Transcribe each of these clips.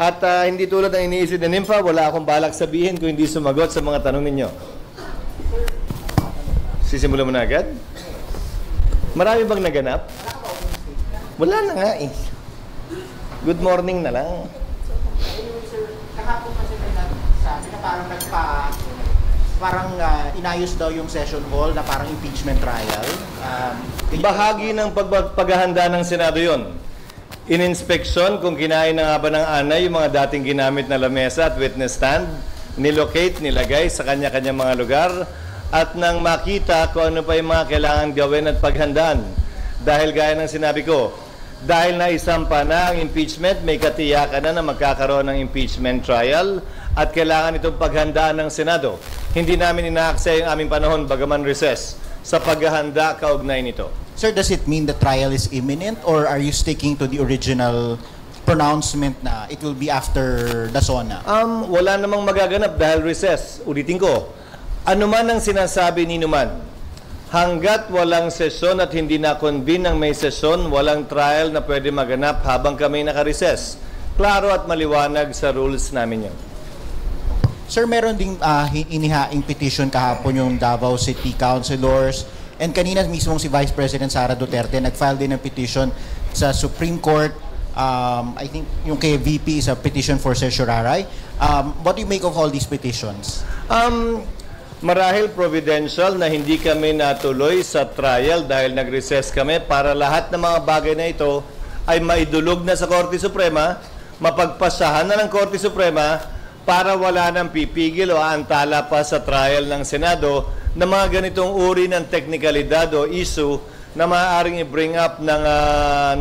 At hindi tulad ng iniisip ni Nympha, wala akong balak sabihin kung hindi sumagot sa mga tanong ninyo. Sisimulan mo na agad? Marami bang naganap? Wala na nga eh. Good morning na lang. Kahapon kasi may nagsabi na parang inayos daw yung session hall na parang impeachment trial. Bahagi ng paghahanda ng Senado yon. In-inspection kung kinain na nga ba ng anay yung mga dating ginamit na lamesa at witness stand, nilocate, nilagay sa kanya-kanya mga lugar, at nang makita kung ano pa yung mga kailangan gawin at paghandaan. Dahil gaya ng sinabi ko, dahil naisampa na ang impeachment, may katiyakan na magkakaroon ng impeachment trial at kailangan itong paghandaan ng Senado. Hindi namin inaaksaya yung aming panahon bagaman recess sa paghahanda kaugnay nito. Sir, does it mean the trial is imminent or are you sticking to the original pronouncement na it will be after the SONA? Wala namang magaganap dahil recess. Ulitin ko, ano man ang sinasabi ni Numan, hanggat walang sesyon at hindi na-convene ng may sesyon, walang trial na pwede maganap habang kami naka-recess. Klaro at maliwanag sa rules namin yun. Sir, meron ding inihaing petition kahapon yung Davao City Councilors. And kanina mismo si Vice President Sara Duterte nag-file din ng petition sa Supreme Court. I think yung kay VP is a petition for certiorari. What do you make of all these petitions? Marahil providential na hindi kami natuloy sa trial dahil nag-recess kami para lahat ng mga bagay na ito ay maidulog na sa Korte Suprema, mapagpasahan na ng Korte Suprema para wala nang pipigil o aantala pa sa trial ng Senado na mga ganitong uri ng teknikalidad o issue na maaaring i-bring up ng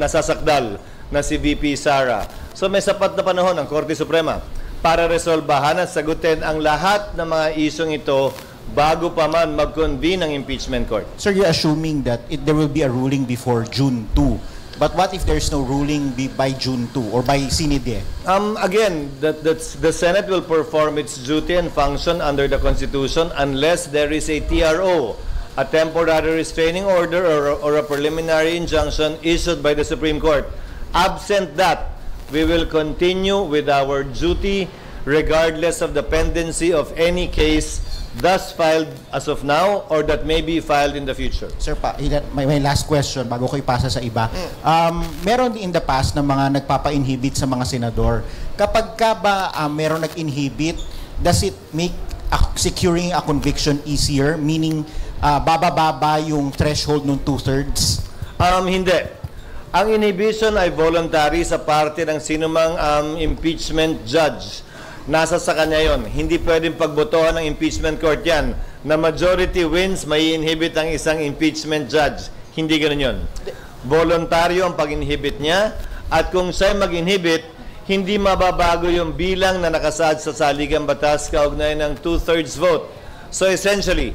nasasakdal na si VP Sara. So may sapat na panahon ang Korte Suprema para resolbahan at sagutin ang lahat ng mga isyong ito bago pa man mag-convene ang impeachment court. Sir, you're assuming that there will be a ruling before June 2. But what if there's no ruling by June 2 or by Sinide? Again, the Senate will perform its duty and function under the Constitution unless there is a TRO, a temporary restraining order or a preliminary injunction issued by the Supreme Court. Absent that, we will continue with our duty regardless of the pendency of any case thus filed as of now or that may be filed in the future. Sir, may last question bago ko ipasa sa iba. Meron in the past na mga nagpapa-inhibit sa mga senador. Kapag ka ba meron nag-inhibit, does it make securing a conviction easier? Meaning, bababa yung threshold ng 2/3? Hindi. Ang inhibition ay voluntary sa parte ng sinumang impeachment judge. Nasa sa kanya yon. Hindi pwedeng pagbotohan ng impeachment court yan. Na majority wins, may inhibit ang isang impeachment judge. Hindi ganun yun. Voluntaryo ang pag-inhibit niya. At kung siya mag-inhibit, hindi mababago yung bilang na nakasaad sa saligang batas kaugnay ng 2/3 vote. So essentially,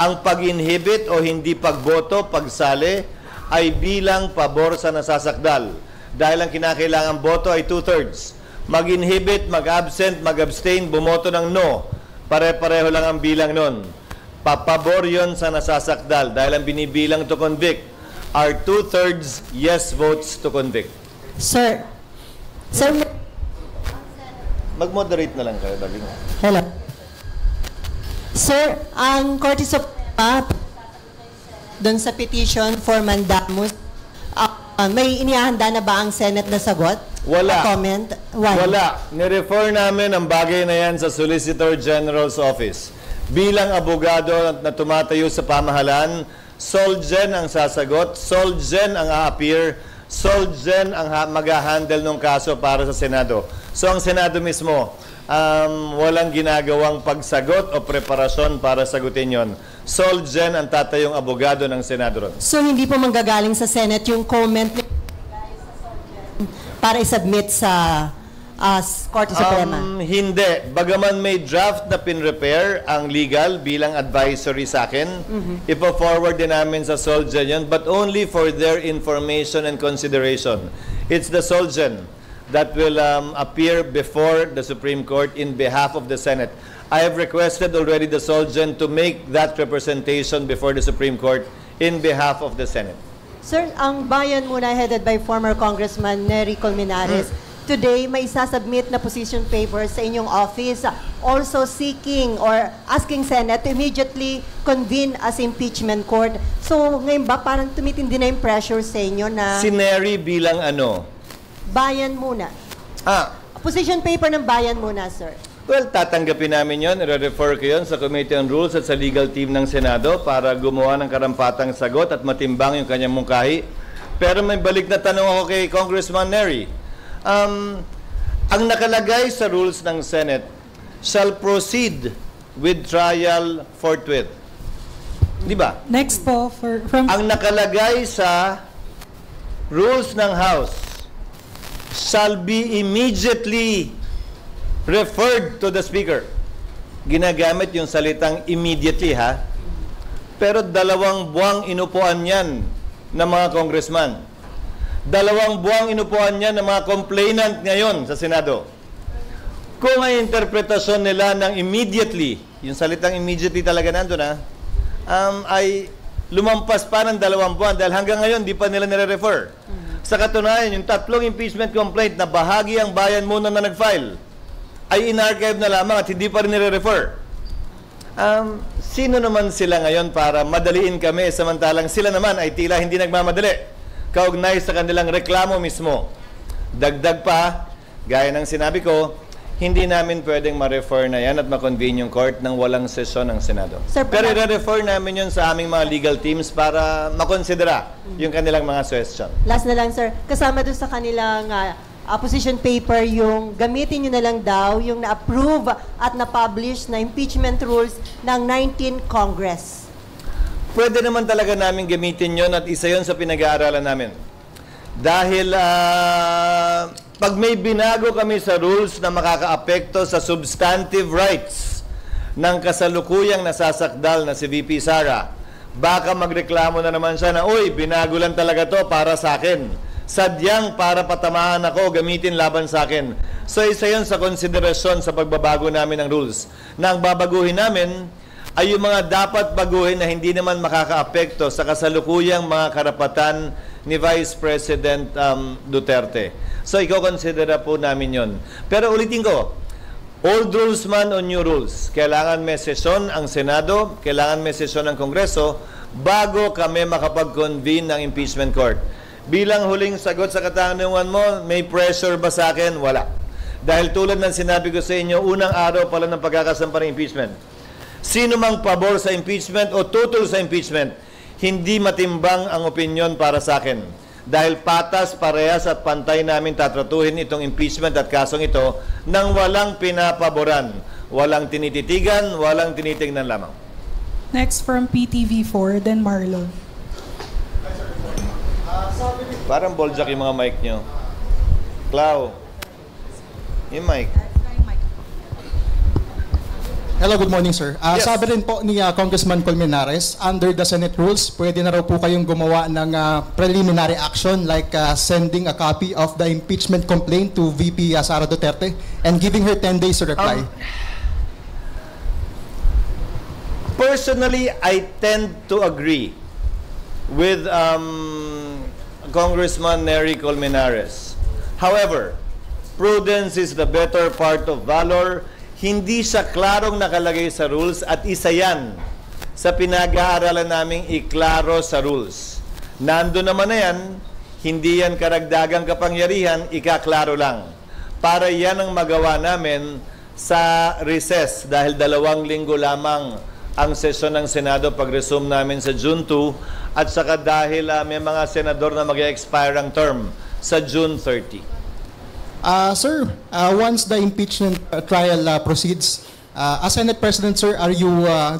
ang pag-inhibit o hindi pagboto, pagsali, ay bilang pabor sa nasasakdal. Dahil ang kinakailangang boto ay 2/3. Mag-inhibit, mag-absent, mag-abstain, bumoto ng no. Pare-pareho lang ang bilang nun. Papabor yun sa nasasakdal dahil ang binibilang to convict are 2/3 yes votes to convict. Sir, Mag-moderate na lang kayo, daling. hello. Sir, ang Korte Suprema doon sa petition for mandamus, may inihanda na ba ang Senate na sagot? Wala. Comment? Why? Wala. Nirefer namin ang bagay na yan sa Solicitor General's Office. Bilang abogado na tumatayo sa pamahalaan, Solgen ang sasagot, Solgen ang a-appear, Solgen ang mag-handle ng kaso para sa Senado. So ang Senado mismo, walang ginagawang pagsagot o preparasyon para sagutin yon. Solgen ang tatayong abogado ng Senado ron. So hindi po manggagaling sa Senate yung comment para i-submit sa Korte Suprema? Hindi. Bagaman may draft na pin-repair ang legal bilang advisory sa akin, ipo-forward din namin sa Solgen yun, but only for their information and consideration. It's the Solgen that will appear before the Supreme Court in behalf of the Senate. I have requested already the Solgen to make that representation before the Supreme Court in behalf of the Senate. Sir, ang bayan muna headed by former Congressman Nery Colmenares, today may isasubmit na position paper sa inyong office, also seeking or asking Senate to immediately convene as impeachment court. So ngayon ba parang tumitindi na yung pressure sa inyo na Si Nery bilang ano? bayan muna? Position paper ng bayan muna, sir. Well, tatanggapin namin yon, i-refer ko yun sa Committee on Rules at sa legal team ng Senado para gumawa ng karampatang sagot at matimbang yung kanyang mungkahi. Pero may balik na tanong ako kay Congressman Nery. Ang nakalagay sa rules ng Senate shall proceed with trial forthwith. Di ba? Next po, from Ang nakalagay sa rules ng House shall be immediately referred to the Speaker. Ginagamit yung salitang immediately, ha? Pero 2 buwang inupuan yan ng mga congressman. 2 buwang inupuan yan ng mga complainant ngayon sa Senado. Kung ang interpretasyon nila ng immediately, yung salitang immediately talaga nandun, ha? Ay lumampas pa ng 2 buwan dahil hanggang ngayon di pa nila nire-refer. Sa katunayan, yung 3 impeachment complaint na bahagi ang bayan muna na nag-file ay in-archive na lamang at hindi pa rin nire-refer. Sino naman sila ngayon para madaliin kami samantalang sila naman ay tila hindi nagmamadali kaugnay sa kanilang reklamo mismo. Dagdag pa, gaya ng sinabi ko, hindi namin pwedeng ma-refer na yan at ma-convene yung court nang walang sesyon ng Senado. Sir, Pero i-refer namin yun sa aming mga legal teams para makonsidera yung kanilang mga suggestion. Last na lang, sir. Kasama doon sa kanilang position paper, yung gamitin nyo na lang daw yung na-approve at na-publish na impeachment rules ng 19 Congress. Pwede naman talaga namin gamitin yon at isa yon sa pinag-aaralan namin. Dahil pag may binago kami sa rules na makakaapekto sa substantive rights ng kasalukuyang nasasakdal na si VP Sara, baka magreklamo na naman siya na, uy, binago lang talaga to para sa akin. Sadyang para patamaan ako, gamitin laban sa akin. So isa yun sa konsiderasyon sa pagbabago namin ng rules. Na ang babaguhin namin ay yung mga dapat baguhin na hindi naman makakaapekto sa kasalukuyang mga karapatan ni Vice President Duterte. So i-considera po namin yon. Pero ulitin ko, old rules man o new rules, kailangan may sesyon ang Senado, kailangan may sesyon ang Kongreso bago kami makapag-convene ng impeachment court. Bilang huling sagot sa katanungan mo, may pressure ba sa akin? Wala. Dahil tulad ng sinabi ko sa inyo, unang araw pala ng pagkakasampa ng impeachment. Sino mang pabor sa impeachment o tutol sa impeachment, hindi matimbang ang opinion para sa akin. Dahil patas, parehas at pantay namin tatratuhin itong impeachment at kasong ito nang walang pinapaboran, walang tinititigan, walang tinitingnan lamang. next from PTV4, then Marlon. Parang boljak yung mga mic nyo. Clau, yung mic. Hello, good morning, sir. Yes. Sabi rin po ni Congressman Colmenares, under the Senate rules, pwede na raw po kayong gumawa ng preliminary action like sending a copy of the impeachment complaint to VP Sara Duterte and giving her 10 days to reply. Personally, I tend to agree with Congressman Nery Colmenares. However, prudence is the better part of valor. Hindi siya klarong nakalagay sa rules at isa yan sa pinag-aaralan naming iklaro sa rules. Nando naman na yan, hindi yan karagdagang kapangyarihan, ikaklaro lang. Para yan ang magawa namin sa recess dahil 2 linggo lamang ang sesyon ng Senado pag-resume namin sa June 2 at saka dahil may mga senador na mag-expire ang term sa June 30. Sir, once the impeachment trial proceeds, as Senate President, sir,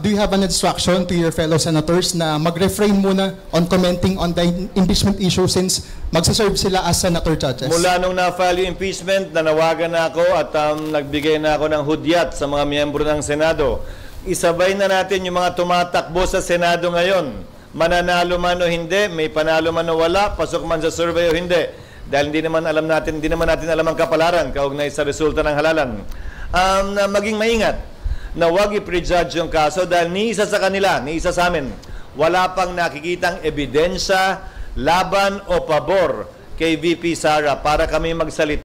do you have an instruction to your fellow senators na mag-refrain muna on commenting on the impeachment issue since magsaserve sila as senator judges? Mula nung na-file yung impeachment, nanawagan na ako at nagbigay na ako ng hudyat sa mga miyembro ng Senado. Isabay na natin yung mga tumatakbo sa Senado ngayon. Mananalo man o hindi, may panalo man o wala, pasok man sa survey o hindi. Dahil hindi naman natin alam ang kapalaran kaugnay sa resulta ng halalan. Na maging maingat na huwag i-prejudge yung kaso dahil ni isa sa kanila, ni isa sa amin, wala pang nakikitang ebidensya laban o pabor kay VP Sara para kami magsalita.